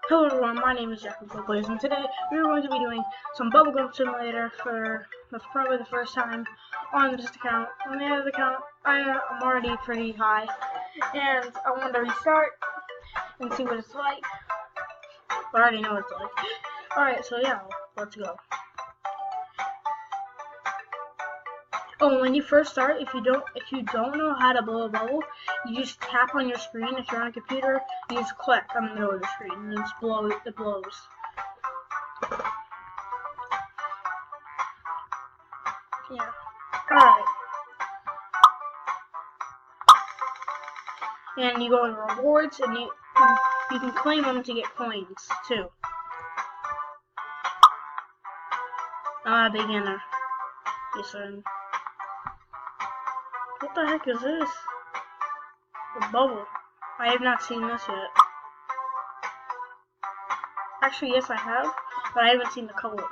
Hello everyone, my name is Jack Blaze, and today we're going to be doing some Bubblegum Simulator for probably the first time on this account. On the other account, I'm already pretty high, and I want to restart and see what it's like. I already know what it's like. Alright, so yeah, let's go. Oh, when you first start, if you don't know how to blow a bubble, you just tap on your screen. If you're on a computer, you just click on the middle of the screen, and it blows. Yeah. Alright. And you go in rewards, and you can claim them to get coins too. Beginner. Yes, sir. What the heck is this? A bubble. I have not seen this yet. Actually, yes I have, but I haven't seen the color of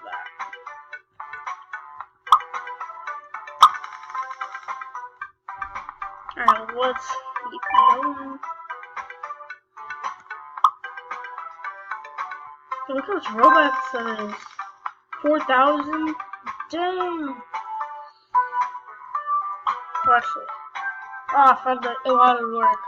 that. Alright, let's keep going. So look how much Robux that is. 4,000? Dang! Watch this. Oh, I found a lot of work.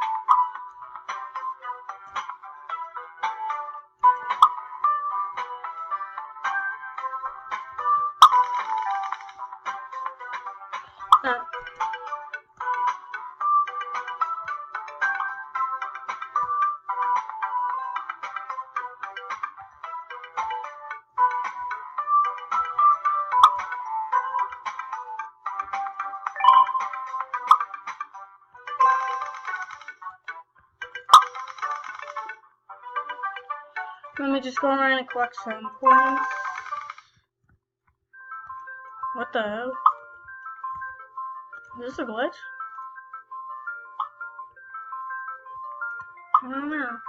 Let me just go around and collect some coins. What the hell? Is this a glitch? I don't know.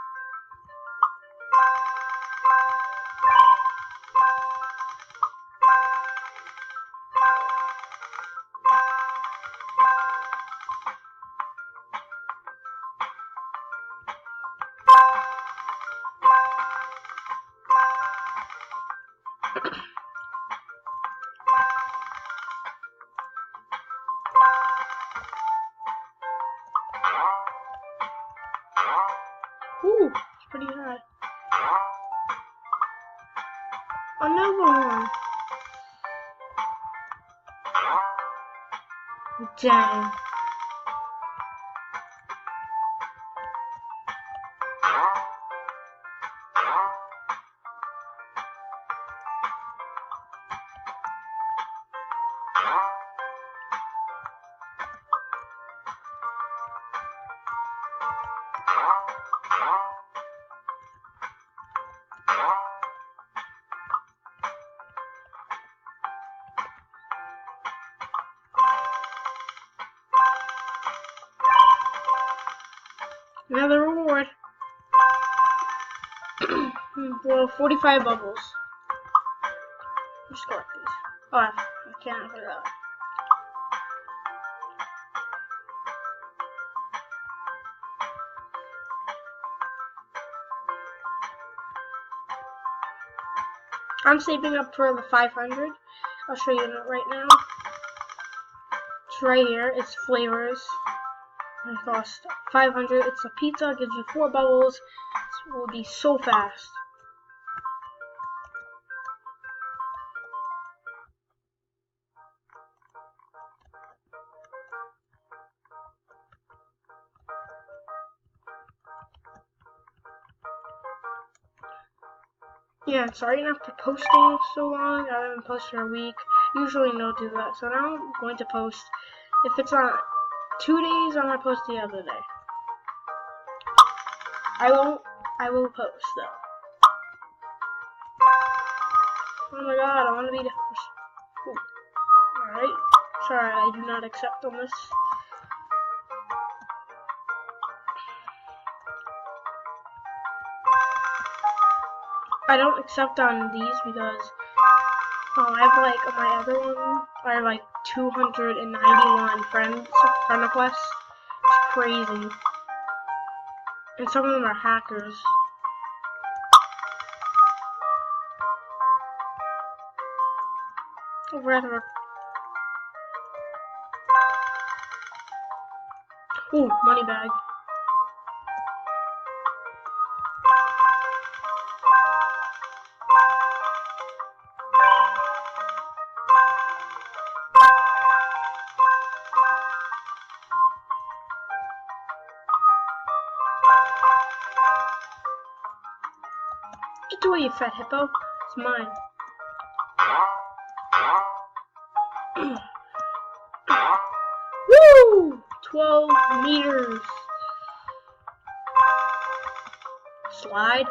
Ooh, it's pretty high. Another one. Dang. Another reward. Well, 45 bubbles. Just collect these. Oh, I can't put it up. I'm saving up for the 500. I'll show you right now. It's right here. It's flavors. It costs 500. It's a pizza. Gives you 4 bubbles. It will be so fast. Yeah, sorry not for posting so long. I haven't posted in a week. Usually don't do that. So now I'm going to post. If it's on 2 days, I'm going to post the other day. I will post though. Oh my god, I want to be the first. Alright. Sorry, I do not accept on this. I don't accept on these because I have like on my other one, I have like 291 friend requests. It's crazy. And some of them are hackers. Rather. Ooh, money bag. Get away, you fat hippo. It's mine. Woo! 12 meters. Slide.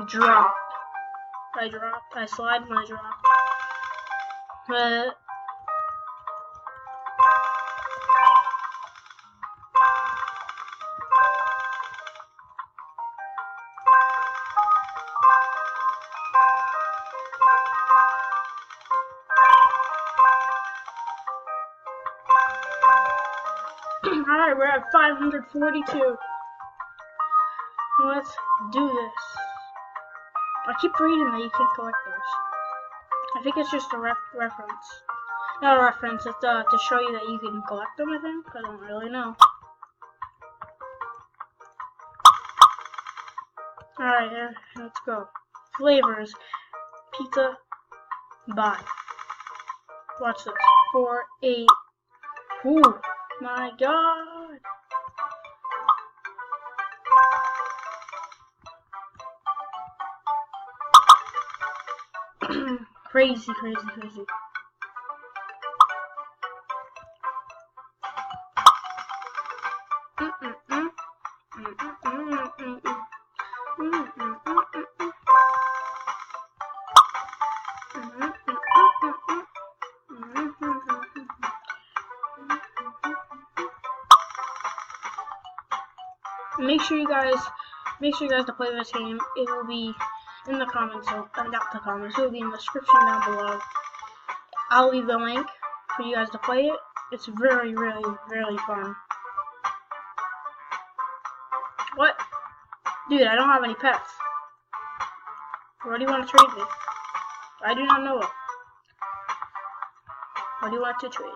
Drop. I drop. I slide and I drop. Alright, we're at 542. Let's do this. I keep reading that you can't collect those. I think it's just a reference. Not a reference, it's to show you that you can collect them, I think. I don't really know. Alright, let's go. Flavors. Pizza. Buy. Watch this. 4, 8. Ooh, my god. Crazy, crazy, crazy. Make sure you guys to play this game. It will be in the comments, not the comments. It will be in the description down below. I'll leave the link for you guys to play it. It's really, really, really fun. What? Dude, I don't have any pets. What do you want to trade me? I do not know it. What do you want to trade?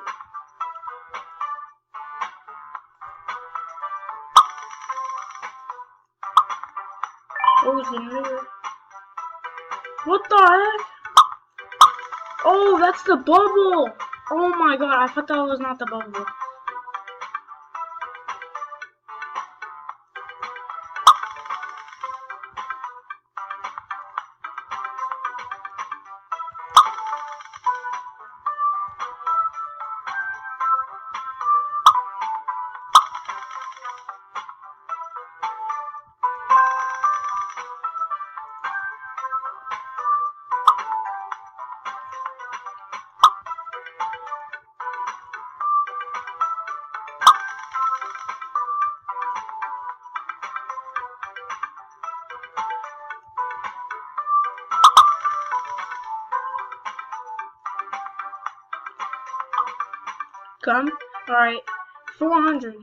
Oh, it's in there. What the heck? Oh, that's the bubble! Oh my god, I thought that was not the bubble. Come. Alright. 400.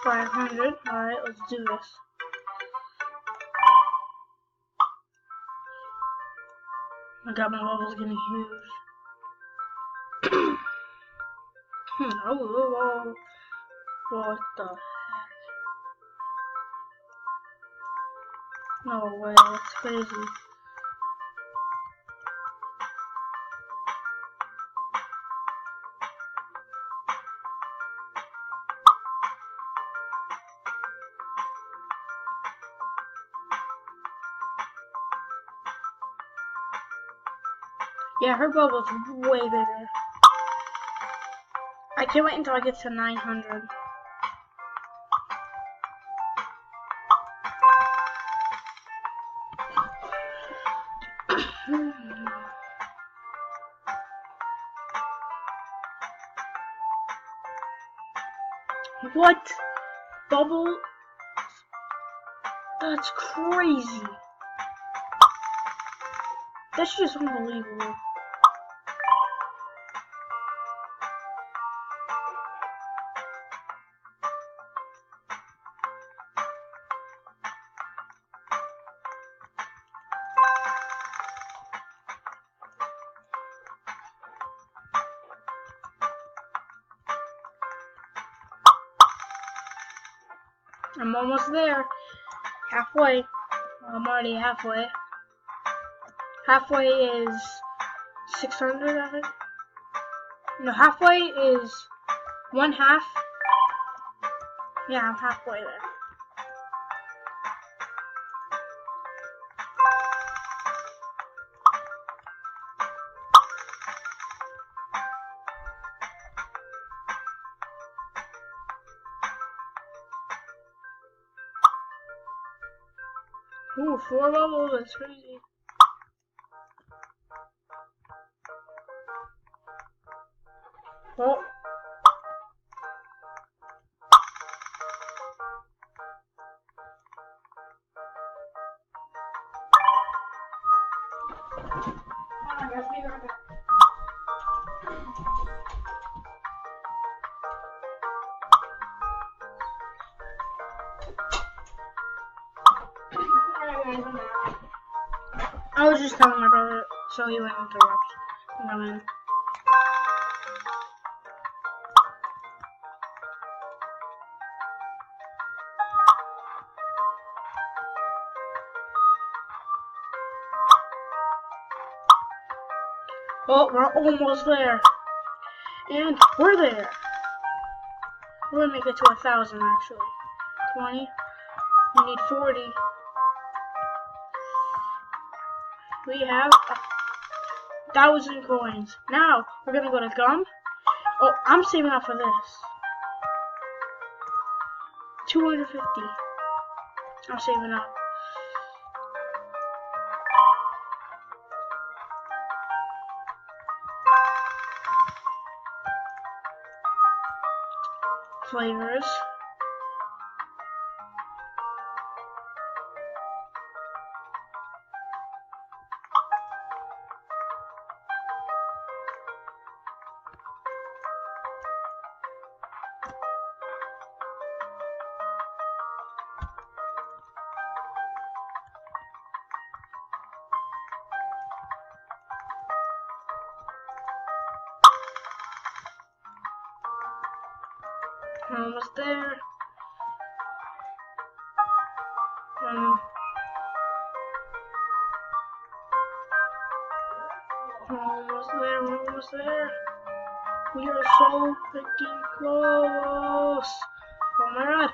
500. Alright, let's do this. I got my levels getting huge. Oh, what the heck? No way, that's crazy. Yeah, her bubble's way bigger. I can't wait until I get to 900. What? Bubble? That's crazy. That's just unbelievable. almost there. Halfway. I'm already halfway. Halfway is 600, I think. No, halfway is 1/2. Yeah, I'm halfway there. Ooh, 4 bubbles, that's crazy. Oh. Alright guys, be right back. Alright guys, I'm back. I was just telling my brother so he wouldn't interrupt when I'm in. Oh, we're almost there. And we're there. We're gonna make it to 1,000 actually. 20. We need 40. We have 1,000 coins. Now we're gonna go to gum. Oh, I'm saving up for this. 250. I'm saving up. Flavors. We're almost there. We're almost there. We're almost there. We are so freaking close. Oh my god.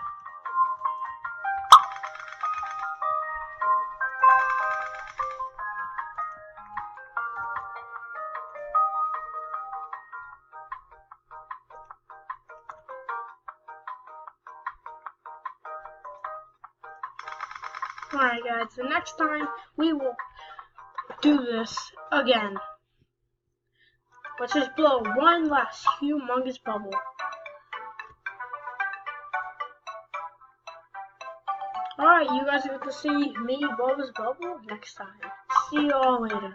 Alright guys, so next time we will do this again. Let's just blow one last humongous bubble. Alright, you guys get to see me blow this bubble next time. See you all later.